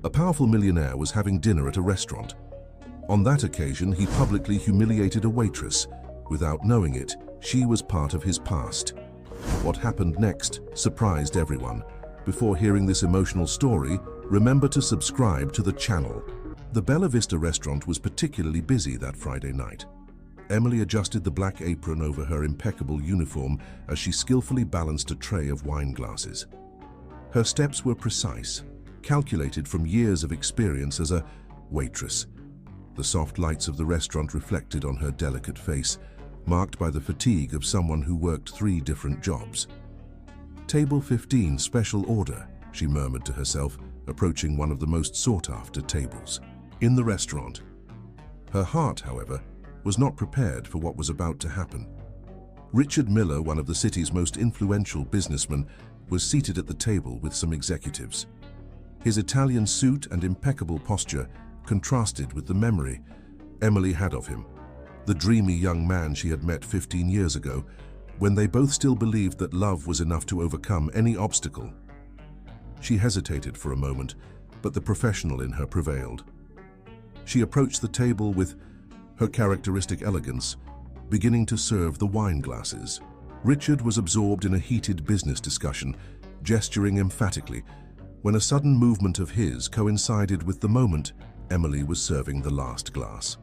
A powerful millionaire was having dinner at a restaurant. On that occasion, he publicly humiliated a waitress. Without knowing it, she was part of his past. What happened next surprised everyone. Before hearing this emotional story, remember to subscribe to the channel. The Bella Vista restaurant was particularly busy that Friday night. Emily adjusted the black apron over her impeccable uniform as she skillfully balanced a tray of wine glasses. Her steps were precise, calculated from years of experience as a waitress. The soft lights of the restaurant reflected on her delicate face, marked by the fatigue of someone who worked 3 different jobs. "Table 15, special order," she murmured to herself, approaching one of the most sought-after tables in the restaurant. Her heart, however, was not prepared for what was about to happen. Richard Miller, one of the city's most influential businessmen, was seated at the table with some executives. His Italian suit and impeccable posture contrasted with the memory Emily had of him, the dreamy young man she had met 15 years ago, when they both still believed that love was enough to overcome any obstacle. She hesitated for a moment, but the professional in her prevailed. She approached the table with her characteristic elegance, beginning to serve the wine glasses. Richard was absorbed in a heated business discussion, gesturing emphatically, when a sudden movement of his coincided with the moment Emily was serving the last glass.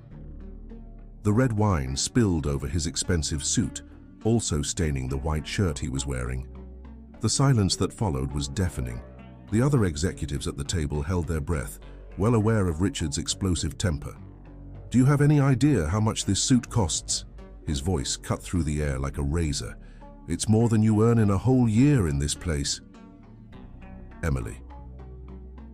The red wine spilled over his expensive suit, also staining the white shirt he was wearing. The silence that followed was deafening. The other executives at the table held their breath, well aware of Richard's explosive temper. "Do you have any idea how much this suit costs?" His voice cut through the air like a razor. "It's more than you earn in a whole year in this place." Emily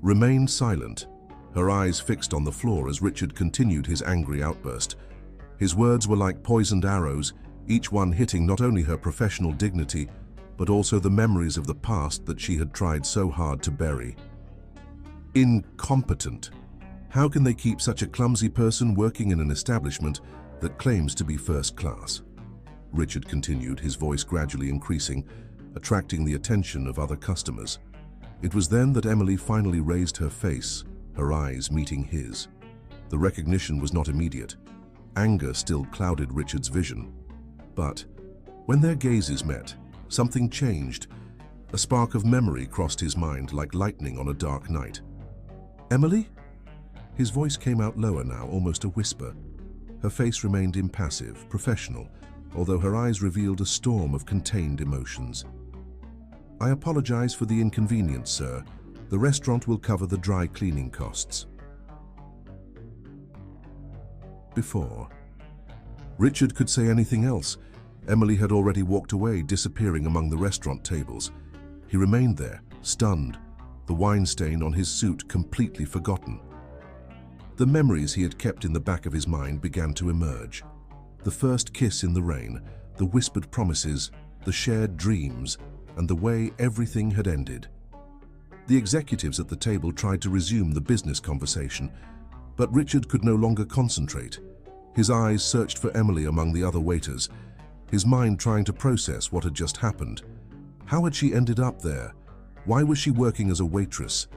remained silent, her eyes fixed on the floor as Richard continued his angry outburst. His words were like poisoned arrows, each one hitting not only her professional dignity, but also the memories of the past that she had tried so hard to bury. Incompetent. How can they keep such a clumsy person working in an establishment that claims to be first class? Richard continued, his voice gradually increasing, attracting the attention of other customers. It was then that Emily finally raised her face, her eyes meeting his. The recognition was not immediate. Anger still clouded Richard's vision. But when their gazes met, something changed. A spark of memory crossed his mind like lightning on a dark night. "Emily?" His voice came out lower now, almost a whisper. Her face remained impassive, professional, although her eyes revealed a storm of contained emotions. "I apologize for the inconvenience, sir. The restaurant will cover the dry cleaning costs." Before Richard could say anything else, Emily had already walked away, disappearing among the restaurant tables. He remained there, stunned, the wine stain on his suit completely forgotten. The memories he had kept in the back of his mind began to emerge. The first kiss in the rain, the whispered promises, the shared dreams, and the way everything had ended. The executives at the table tried to resume the business conversation, but Richard could no longer concentrate. His eyes searched for Emily among the other waiters, his mind trying to process what had just happened. How had she ended up there? Why was she working as a waitress?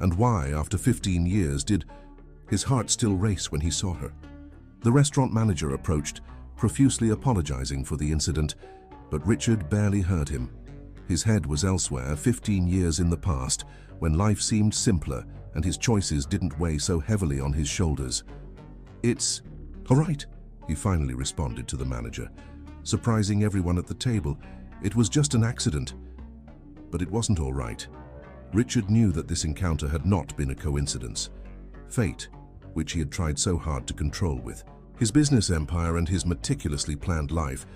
And why, after 15 years, did his heart still race when he saw her? The restaurant manager approached, profusely apologizing for the incident, but Richard barely heard him. His head was elsewhere, 15 years in the past, when life seemed simpler and his choices didn't weigh so heavily on his shoulders. "It's all right," he finally responded to the manager, surprising everyone at the table. It was just an accident. But it wasn't all right. Richard knew that this encounter had not been a coincidence. Fate, which he had tried so hard to control with, his business empire and his meticulously planned life,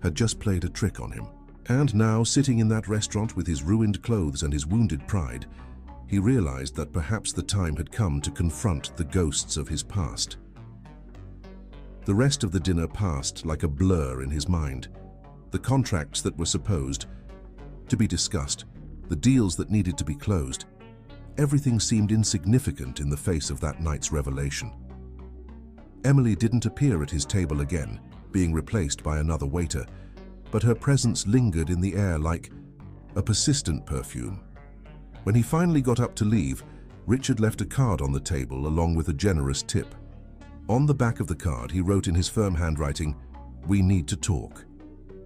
had just played a trick on him. And now, sitting in that restaurant with his ruined clothes and his wounded pride, he realized that perhaps the time had come to confront the ghosts of his past. The rest of the dinner passed like a blur in his mind. The contracts that were supposed to be discussed, the deals that needed to be closed, everything seemed insignificant in the face of that night's revelation. Emily didn't appear at his table again, being replaced by another waiter, but her presence lingered in the air like a persistent perfume. When he finally got up to leave, Richard left a card on the table along with a generous tip. On the back of the card, he wrote in his firm handwriting, "We need to talk."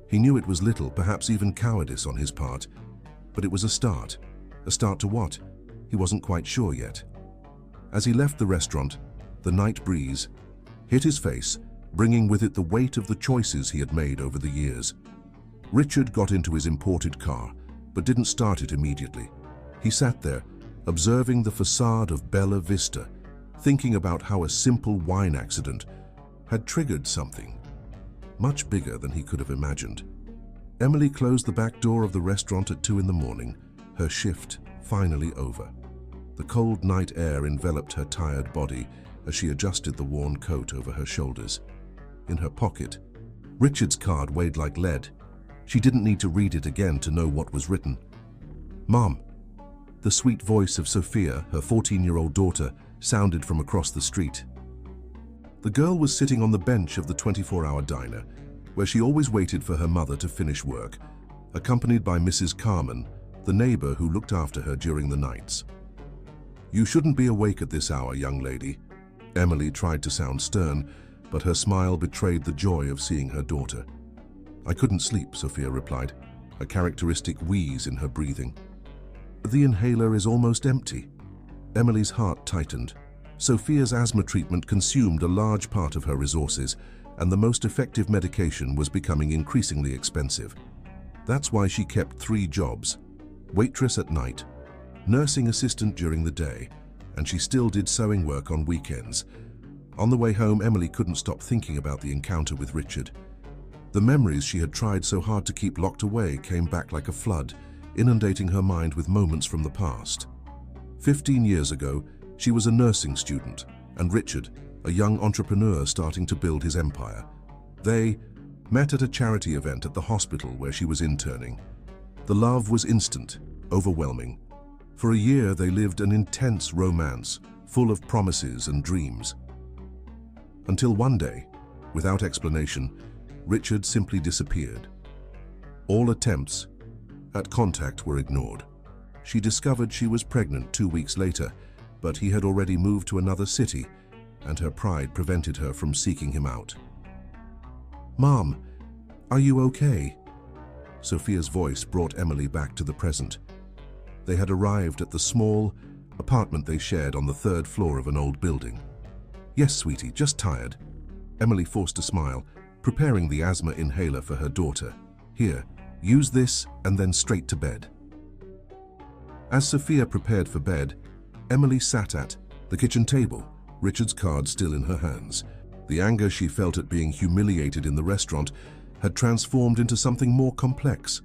He knew it was little, perhaps even cowardice on his part, but it was a start. A start to what? He wasn't quite sure yet. As he left the restaurant, the night breeze hit his face, bringing with it the weight of the choices he had made over the years. Richard got into his imported car, but didn't start it immediately. He sat there, observing the facade of Bella Vista, thinking about how a simple wine accident had triggered something much bigger than he could have imagined. Emily closed the back door of the restaurant at 2 in the morning, her shift finally over. The cold night air enveloped her tired body as she adjusted the worn coat over her shoulders. In her pocket, Richard's card weighed like lead. She didn't need to read it again to know what was written. "Mom." The sweet voice of Sophia, her 14-year-old daughter, sounded from across the street. The girl was sitting on the bench of the 24-hour diner, where she always waited for her mother to finish work, accompanied by Mrs. Carmen, the neighbor who looked after her during the nights. "You shouldn't be awake at this hour, young lady." Emily tried to sound stern, but her smile betrayed the joy of seeing her daughter. "I couldn't sleep," Sophia replied, a characteristic wheeze in her breathing. "The inhaler is almost empty." Emily's heart tightened. Sophia's asthma treatment consumed a large part of her resources, and the most effective medication was becoming increasingly expensive. That's why she kept 3 jobs: waitress at night, nursing assistant during the day, and she still did sewing work on weekends. On the way home, Emily couldn't stop thinking about the encounter with Richard. The memories she had tried so hard to keep locked away came back like a flood, inundating her mind with moments from the past. 15 years ago, she was a nursing student, and Richard, a young entrepreneur starting to build his empire. They met at a charity event at the hospital where she was interning. The love was instant, overwhelming. For a year, they lived an intense romance, full of promises and dreams. Until one day, without explanation, Richard simply disappeared. All attempts at contact were ignored. She discovered she was pregnant 2 weeks later, but he had already moved to another city, and her pride prevented her from seeking him out. "Mom, are you okay?" Sophia's voice brought Emily back to the present. They had arrived at the small apartment they shared on the 3rd floor of an old building. "Yes, sweetie, just tired." Emily forced a smile, preparing the asthma inhaler for her daughter. "Here, use this and then straight to bed." As Sophia prepared for bed, Emily sat at the kitchen table, Richard's card still in her hands. The anger she felt at being humiliated in the restaurant had transformed into something more complex,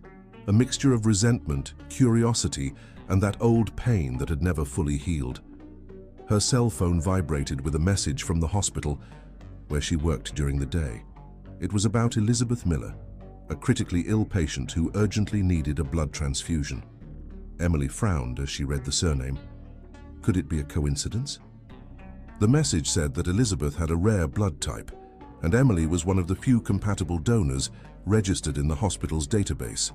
a mixture of resentment, curiosity, and that old pain that had never fully healed. Her cell phone vibrated with a message from the hospital where she worked during the day. It was about Elizabeth Miller, a critically ill patient who urgently needed a blood transfusion. Emily frowned as she read the surname. Could it be a coincidence? The message said that Elizabeth had a rare blood type, and Emily was one of the few compatible donors registered in the hospital's database.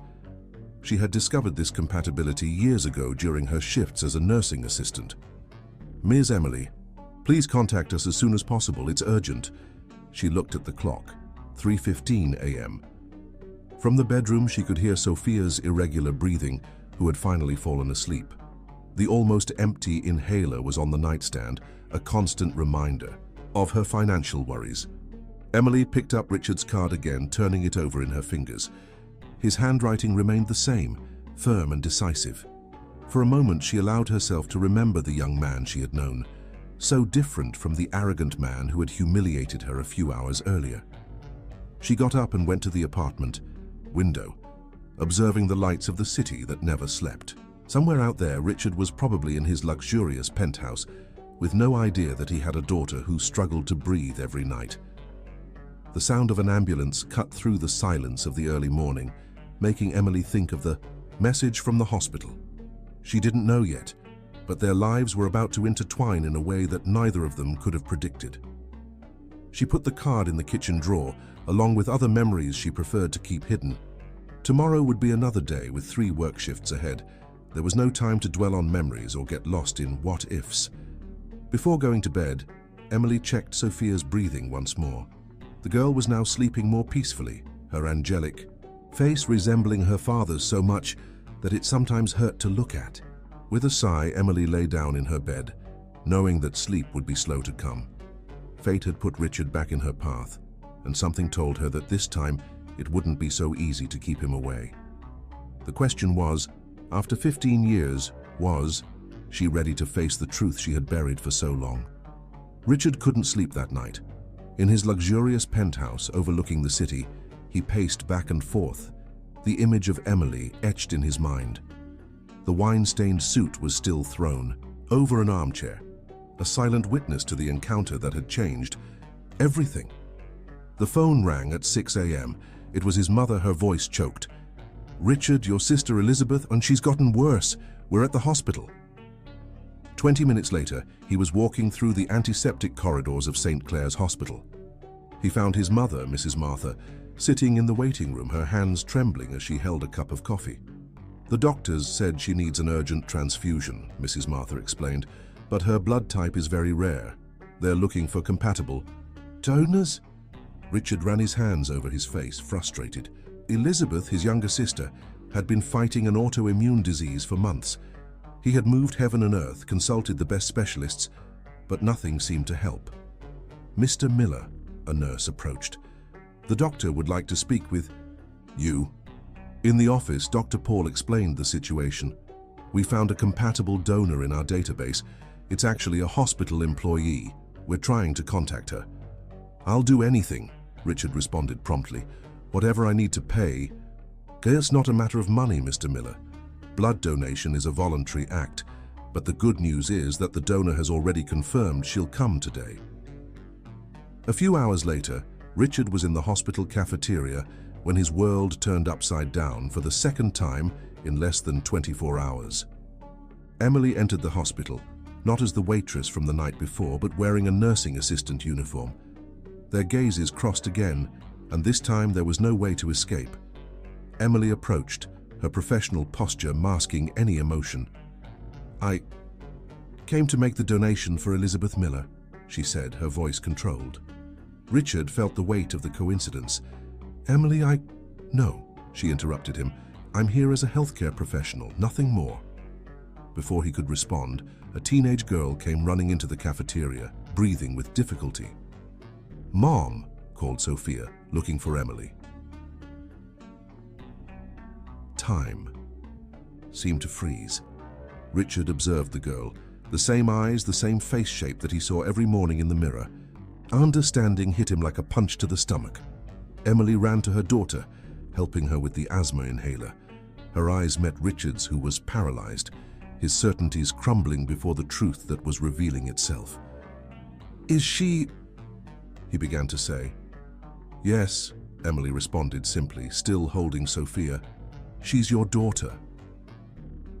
She had discovered this compatibility years ago during her shifts as a nursing assistant. "Ms. Emily, please contact us as soon as possible. It's urgent." She looked at the clock. 3:15 a.m. From the bedroom, she could hear Sophia's irregular breathing, who had finally fallen asleep. The almost empty inhaler was on the nightstand, a constant reminder of her financial worries. Emily picked up Richard's card again, turning it over in her fingers. His handwriting remained the same, firm and decisive. For a moment, she allowed herself to remember the young man she had known, so different from the arrogant man who had humiliated her a few hours earlier. She got up and went to the apartment window, observing the lights of the city that never slept. Somewhere out there, Richard was probably in his luxurious penthouse, with no idea that he had a daughter who struggled to breathe every night. The sound of an ambulance cut through the silence of the early morning, making Emily think of the message from the hospital. She didn't know yet, but their lives were about to intertwine in a way that neither of them could have predicted. She put the card in the kitchen drawer, along with other memories she preferred to keep hidden. Tomorrow would be another day with 3 work shifts ahead, There was no time to dwell on memories or get lost in what-ifs. Before going to bed, Emily checked Sophia's breathing once more. The girl was now sleeping more peacefully, her angelic face resembling her father's so much that it sometimes hurt to look at. With a sigh, Emily lay down in her bed, knowing that sleep would be slow to come. Fate had put Richard back in her path, and something told her that this time it wouldn't be so easy to keep him away. The question was, after 15 years, was she ready to face the truth she had buried for so long? Richard couldn't sleep that night. In his luxurious penthouse overlooking the city, he paced back and forth, the image of Emily etched in his mind. The wine-stained suit was still thrown over an armchair, a silent witness to the encounter that had changed everything. The phone rang at 6 a.m. It was his mother, her voice choked. "Richard, your sister Elizabeth, and she's gotten worse. We're at the hospital." 20 minutes later, he was walking through the antiseptic corridors of St. Clair's Hospital. He found his mother, Mrs. Martha, sitting in the waiting room, her hands trembling as she held a cup of coffee. "The doctors said she needs an urgent transfusion," Mrs. Martha explained, "but her blood type is very rare. They're looking for compatible donors." Richard ran his hands over his face, frustrated. Elizabeth, his younger sister, had been fighting an autoimmune disease for months. He had moved heaven and earth, consulted the best specialists, but nothing seemed to help. "Mr. Miller," a nurse approached. "The doctor would like to speak with you." In the office, Dr. Paul explained the situation. "We found a compatible donor in our database. It's actually a hospital employee. We're trying to contact her." "I'll do anything," Richard responded promptly. "Whatever I need to pay." "It's not a matter of money, Mr. Miller. Blood donation is a voluntary act, but the good news is that the donor has already confirmed she'll come today." A few hours later, Richard was in the hospital cafeteria when his world turned upside down for the second time in less than 24 hours. Emily entered the hospital, not as the waitress from the night before, but wearing a nursing assistant uniform. Their gazes crossed again, and this time there was no way to escape. Emily approached, her professional posture masking any emotion. "I came to make the donation for Elizabeth Miller," she said, her voice controlled. Richard felt the weight of the coincidence. "Emily, No," she interrupted him. "I'm here as a healthcare professional, nothing more." Before he could respond, a teenage girl came running into the cafeteria, breathing with difficulty. "Mom," called Sophia, looking for Emily. Time seemed to freeze. Richard observed the girl, the same eyes, the same face shape that he saw every morning in the mirror. Understanding hit him like a punch to the stomach. Emily ran to her daughter, helping her with the asthma inhaler. Her eyes met Richard's, who was paralyzed, his certainties crumbling before the truth that was revealing itself. "Is she—" he began to say. "Yes," Emily responded simply, still holding Sophia. "She's your daughter."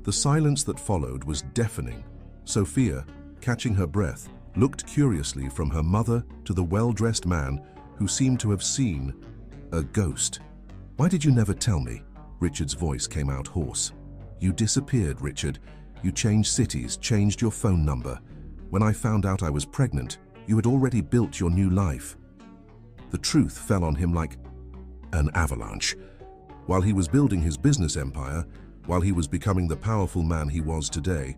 The silence that followed was deafening. Sophia, catching her breath, looked curiously from her mother to the well-dressed man who seemed to have seen a ghost. "Why did you never tell me?" Richard's voice came out hoarse. "You disappeared, Richard. You changed cities, changed your phone number. When I found out I was pregnant, you had already built your new life." The truth fell on him like an avalanche. While he was building his business empire, while he was becoming the powerful man he was today,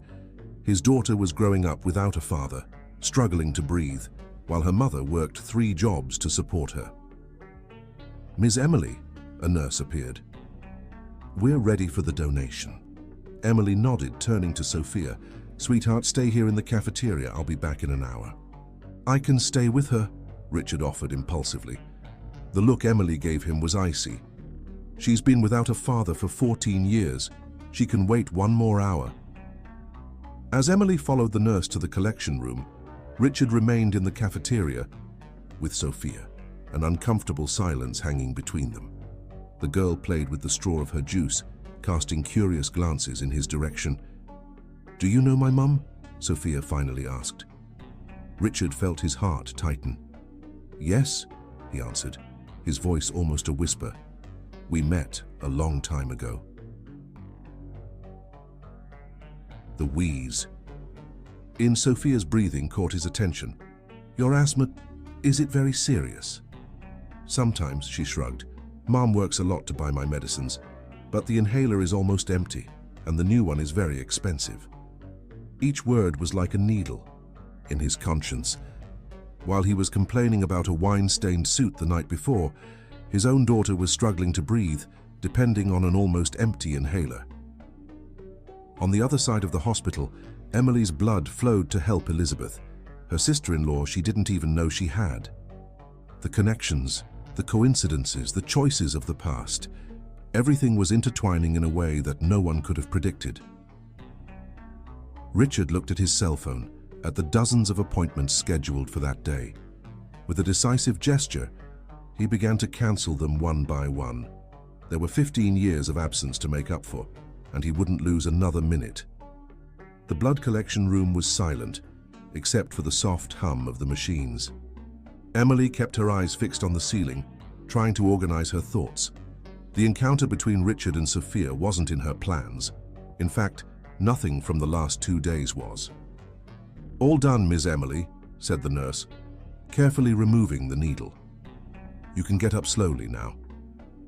his daughter was growing up without a father, struggling to breathe, while her mother worked 3 jobs to support her. "Miss Emily," a nurse appeared. "We're ready for the donation." Emily nodded, turning to Sophia. "Sweetheart, stay here in the cafeteria. I'll be back in an hour." "I can stay with her," Richard offered impulsively. The look Emily gave him was icy. "She's been without a father for 14 years. She can wait 1 more hour." As Emily followed the nurse to the collection room, Richard remained in the cafeteria with Sophia, an uncomfortable silence hanging between them. The girl played with the straw of her juice, casting curious glances in his direction. "Do you know my mum?" Sophia finally asked. Richard felt his heart tighten. "Yes," he answered, his voice almost a whisper. "We met a long time ago." the wheeze. In Sophia's breathing caught his attention. "Your asthma, is it very serious?" "Sometimes," she shrugged. "Mom works a lot to buy my medicines, but the inhaler is almost empty, and the new one is very expensive." Each word was like a needle in his conscience. While he was complaining about a wine-stained suit the night before, his own daughter was struggling to breathe, depending on an almost empty inhaler. On the other side of the hospital, Emily's blood flowed to help Elizabeth, her sister-in-law she didn't even know she had. The connections, the coincidences, the choices of the past, everything was intertwining in a way that no one could have predicted. Richard looked at his cell phone, at the dozens of appointments scheduled for that day. With a decisive gesture, he began to cancel them one by one. There were 15 years of absence to make up for, and he wouldn't lose another minute. The blood collection room was silent, except for the soft hum of the machines. Emily kept her eyes fixed on the ceiling, trying to organize her thoughts. The encounter between Richard and Sophia wasn't in her plans. In fact, nothing from the last 2 days was. "All done, Miss Emily," said the nurse, carefully removing the needle. "You can get up slowly now."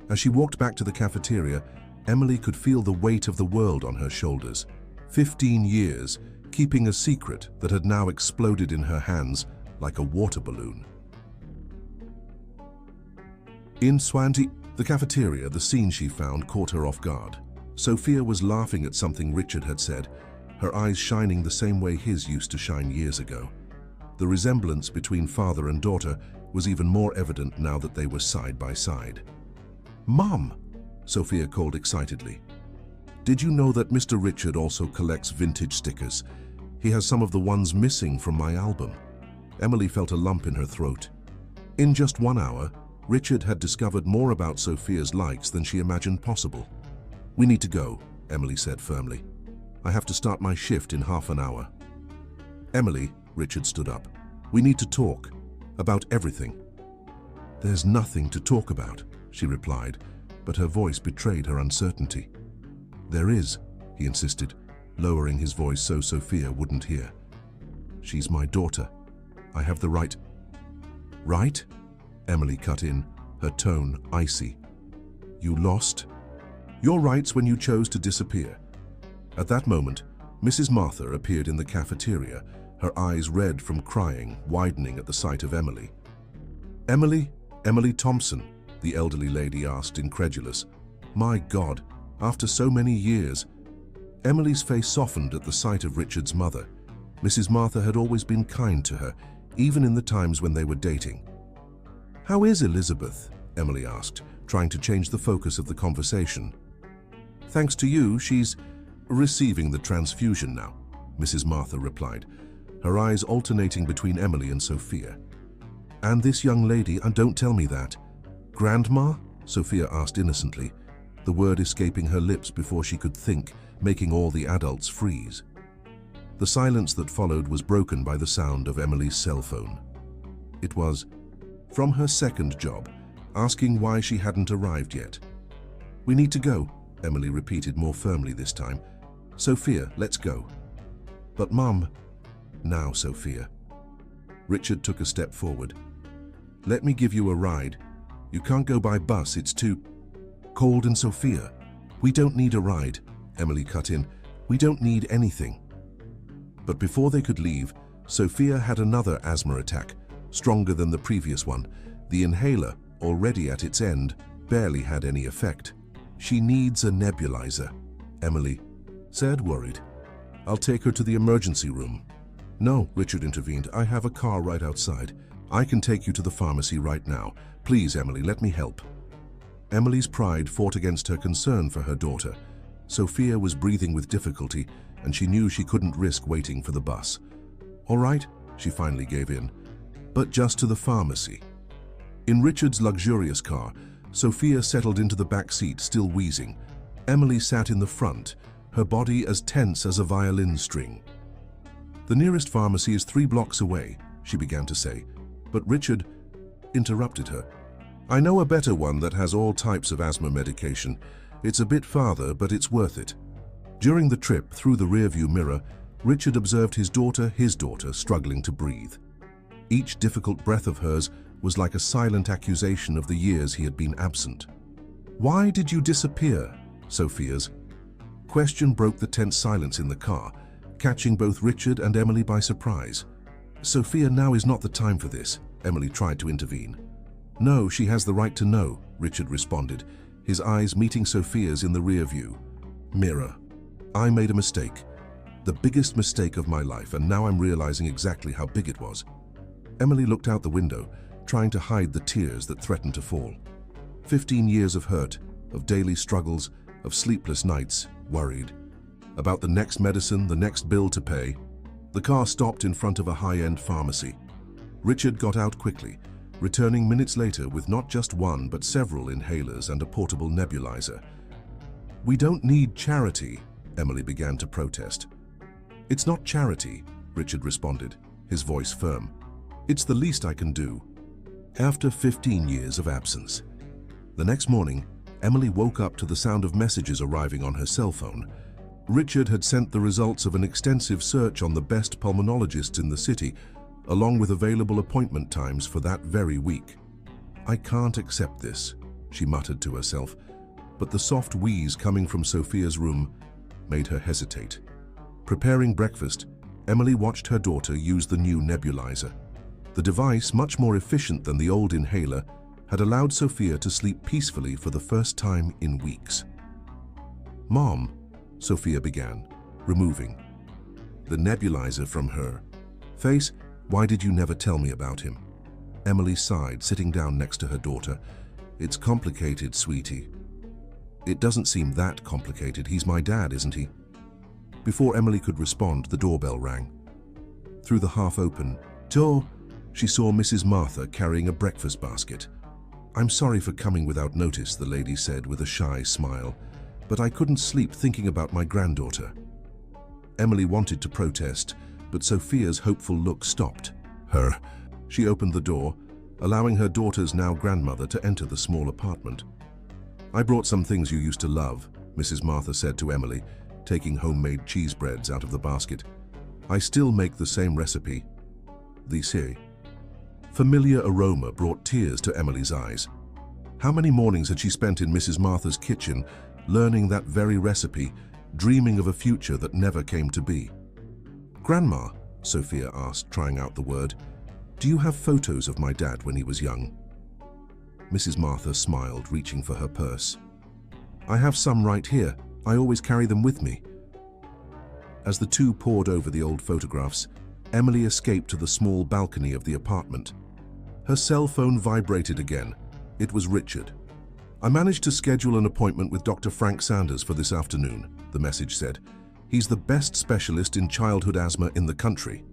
As she walked back to the cafeteria, Emily could feel the weight of the world on her shoulders. 15 years, keeping a secret that had now exploded in her hands like a water balloon. In Swansea, the cafeteria, the scene she found caught her off guard. Sophia was laughing at something Richard had said, her eyes shining the same way his used to shine years ago. The resemblance between father and daughter was even more evident now that they were side by side. "Mom!" Sophia called excitedly. "Did you know that Mr. Richard also collects vintage stickers? He has some of the ones missing from my album." Emily felt a lump in her throat. In just 1 hour, Richard had discovered more about Sophia's likes than she imagined possible. "We need to go," Emily said firmly. "I have to start my shift in half an hour." "Emily," Richard stood up, "we need to talk. About everything." "There's nothing to talk about," she replied, but her voice betrayed her uncertainty. "There is," he insisted, lowering his voice so Sophia wouldn't hear. "She's my daughter. I have the right—" "Right?" Emily cut in, her tone icy. "You lost your rights when you chose to disappear." At that moment, Mrs. Martha appeared in the cafeteria, her eyes red from crying, widening at the sight of Emily. "Emily? Emily Thompson?" the elderly lady asked, incredulous. "My God, after so many years." Emily's face softened at the sight of Richard's mother. Mrs. Martha had always been kind to her, even in the times when they were dating. "How is Elizabeth?" Emily asked, trying to change the focus of the conversation. "Thanks to you, she's receiving the transfusion now," Mrs. Martha replied, her eyes alternating between Emily and Sophia. "And this young lady, and don't tell me that." "Grandma?" Sophia asked innocently, the word escaping her lips before she could think, making all the adults freeze. The silence that followed was broken by the sound of Emily's cell phone. It was from her second job, asking why she hadn't arrived yet. "We need to go," Emily repeated more firmly this time. "Sophia, let's go." "But Mum—" "Now, Sophia." Richard took a step forward. "Let me give you a ride. You can't go by bus, it's too cold." "And Sophia, we don't need a ride," Emily cut in. "We don't need anything." But before they could leave, Sophia had another asthma attack, stronger than the previous one. The inhaler, already at its end, barely had any effect. "She needs a nebulizer," Emily said, worried. "I'll take her to the emergency room." "No," Richard intervened. "I have a car right outside. I can take you to the pharmacy right now. Please, Emily, let me help." Emily's pride fought against her concern for her daughter. Sophia was breathing with difficulty, and she knew she couldn't risk waiting for the bus. "All right," she finally gave in, "but just to the pharmacy." In Richard's luxurious car, Sophia settled into the back seat, still wheezing. Emily sat in the front, her body as tense as a violin string. "The nearest pharmacy is 3 blocks away," she began to say, but Richard interrupted her. "I know a better one that has all types of asthma medication. It's a bit farther, but it's worth it." During the trip through the rearview mirror, Richard observed his daughter, struggling to breathe. Each difficult breath of hers was like a silent accusation of the years he had been absent. "Why did you disappear?" Sophia's question broke the tense silence in the car, catching both Richard and Emily by surprise. "Sophia, now is not the time for this," Emily tried to intervene. "No, she has the right to know," Richard responded, his eyes meeting Sophia's in the rearview mirror. "I made a mistake, the biggest mistake of my life, and now I'm realizing exactly how big it was." Emily looked out the window, trying to hide the tears that threatened to fall. 15 years of hurt, of daily struggles, of sleepless nights, worried about the next medicine, the next bill to pay. The car stopped in front of a high-end pharmacy. Richard got out quickly, returning minutes later with not just one but several inhalers and a portable nebulizer. "We don't need charity," Emily began to protest. "It's not charity," Richard responded, his voice firm. "It's the least I can do." After 15 years of absence. The next morning, Emily woke up to the sound of messages arriving on her cell phone. Richard had sent the results of an extensive search on the best pulmonologists in the city, along with available appointment times for that very week. "I can't accept this," she muttered to herself, but the soft wheeze coming from Sophia's room made her hesitate. Preparing breakfast, Emily watched her daughter use the new nebulizer. The device, much more efficient than the old inhaler, had allowed Sophia to sleep peacefully for the first time in weeks. "Mom," Sophia began, removing the nebulizer from her face. "Why did you never tell me about him?" Emily sighed, sitting down next to her daughter. "It's complicated, sweetie." "It doesn't seem that complicated. He's my dad, isn't he?" Before Emily could respond, the doorbell rang. Through the half-open door, she saw Mrs. Martha carrying a breakfast basket. "I'm sorry for coming without notice," the lady said with a shy smile, "but I couldn't sleep thinking about my granddaughter." Emily wanted to protest, but Sophia's hopeful look stopped her. She opened the door, allowing her daughter's now grandmother to enter the small apartment. "I brought some things you used to love," Mrs. Martha said to Emily, taking homemade cheese breads out of the basket. "I still make the same recipe." The familiar aroma brought tears to Emily's eyes. How many mornings had she spent in Mrs. Martha's kitchen, learning that very recipe, dreaming of a future that never came to be? "Grandma," Sophia asked, trying out the word, "do you have photos of my dad when he was young?" Mrs. Martha smiled, reaching for her purse. "I have some right here. I always carry them with me." As the two pored over the old photographs, Emily escaped to the small balcony of the apartment. Her cell phone vibrated again. It was Richard. "I managed to schedule an appointment with Dr. Frank Sanders for this afternoon," the message said. "He's the best specialist in childhood asthma in the country."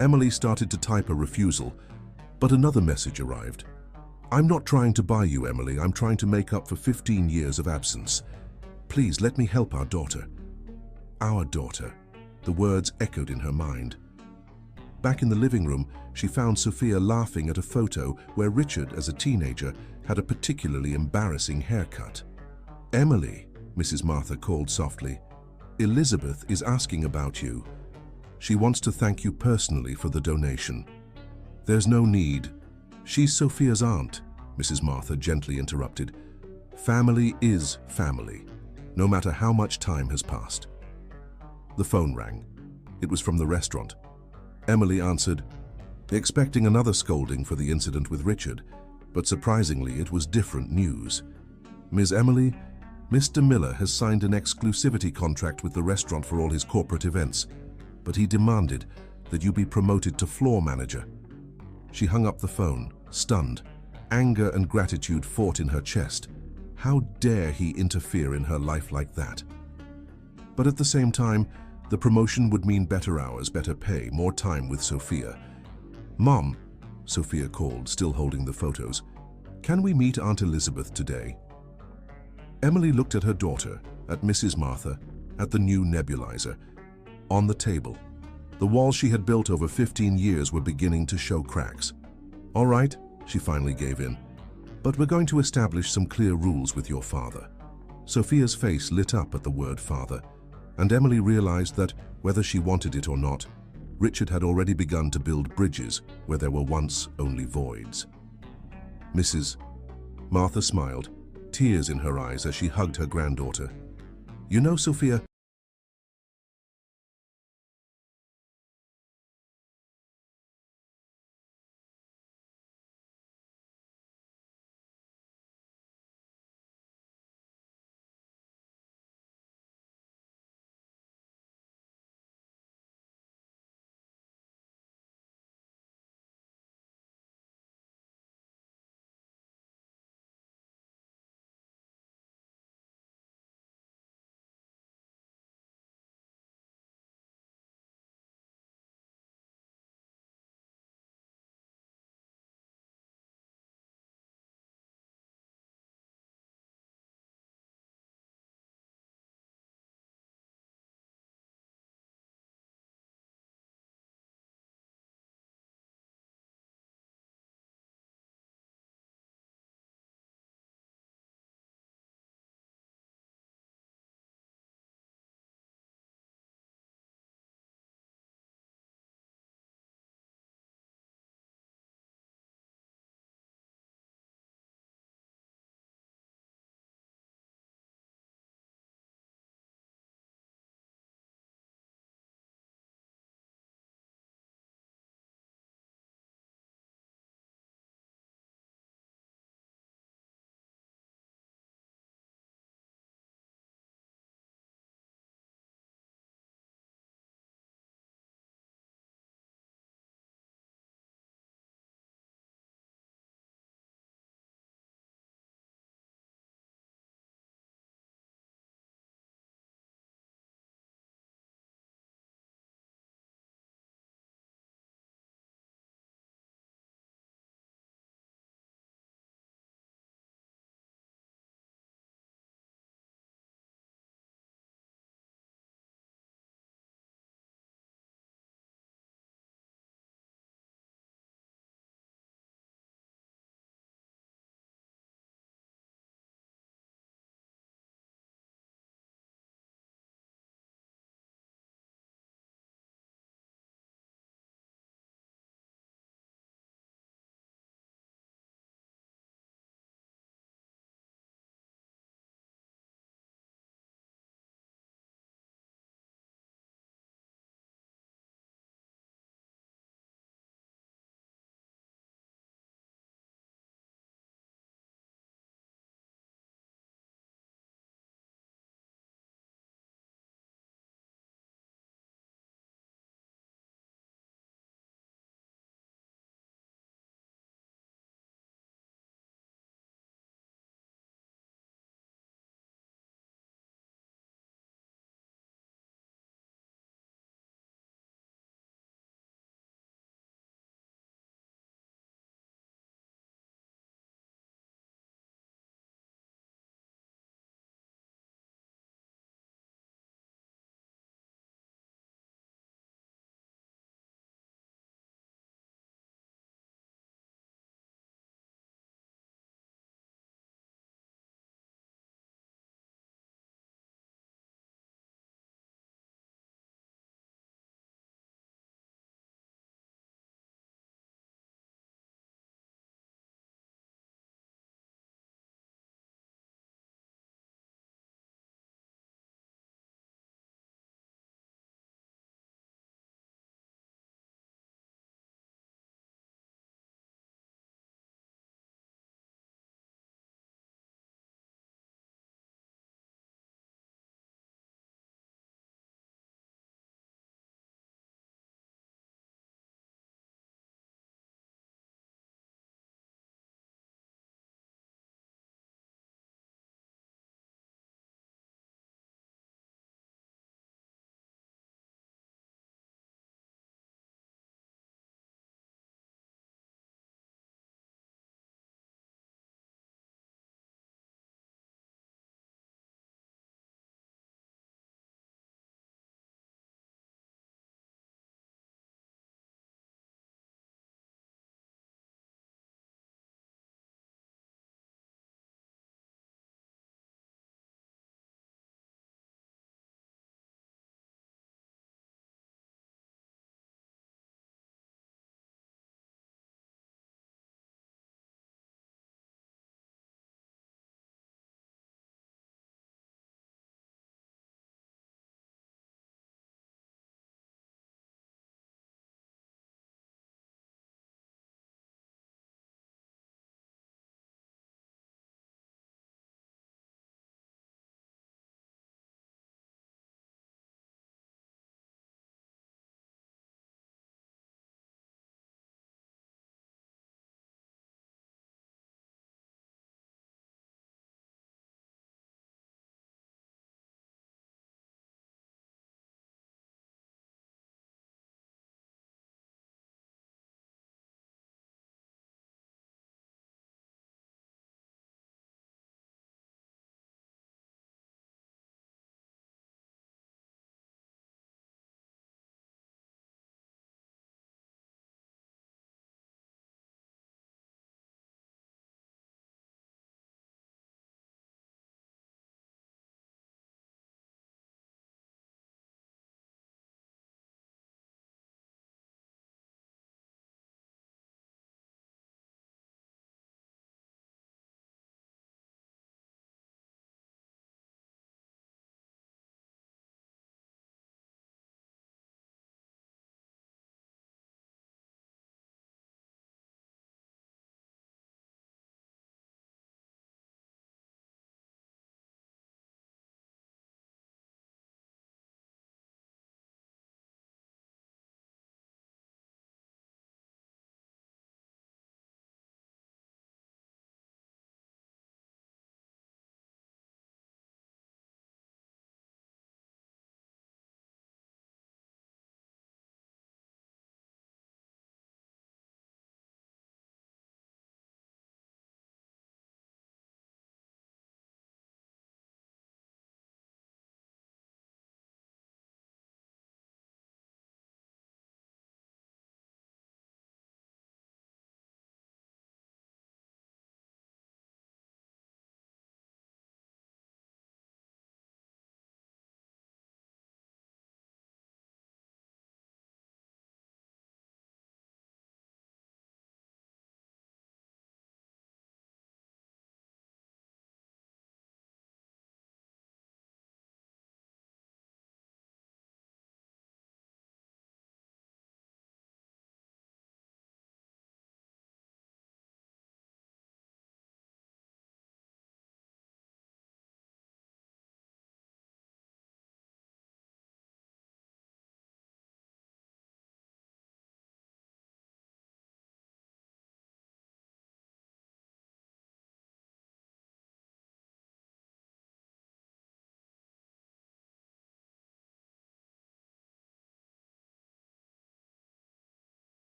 Emily started to type a refusal, but another message arrived. "I'm not trying to buy you, Emily. I'm trying to make up for 15 years of absence. Please let me help our daughter." Our daughter. The words echoed in her mind. Back in the living room, she found Sophia laughing at a photo where Richard, as a teenager, had a particularly embarrassing haircut. "Emily," Mrs. Martha called softly, "Elizabeth is asking about you. She wants to thank you personally for the donation." "There's no need. She's Sophia's aunt," Mrs. Martha gently interrupted. "Family is family, no matter how much time has passed." The phone rang. It was from the restaurant. Emily answered, expecting another scolding for the incident with Richard, but surprisingly it was different news. "Ms. Emily, Mr. Miller has signed an exclusivity contract with the restaurant for all his corporate events, but he demanded that you be promoted to floor manager." She hung up the phone, stunned. Anger and gratitude fought in her chest. How dare he interfere in her life like that? But at the same time, the promotion would mean better hours, better pay, more time with Sophia. "Mom," Sophia called, still holding the photos, "can we meet Aunt Elizabeth today?" Emily looked at her daughter, at Mrs. Martha, at the new nebulizer. On the table, the walls she had built over 15 years were beginning to show cracks. "All right," she finally gave in, "but we're going to establish some clear rules with your father. Sophia's face lit up at the word father, and Emily realized that, whether she wanted it or not, Richard had already begun to build bridges where there were once only voids. Mrs. Martha smiled, tears in her eyes as she hugged her granddaughter. "You know, Sophia,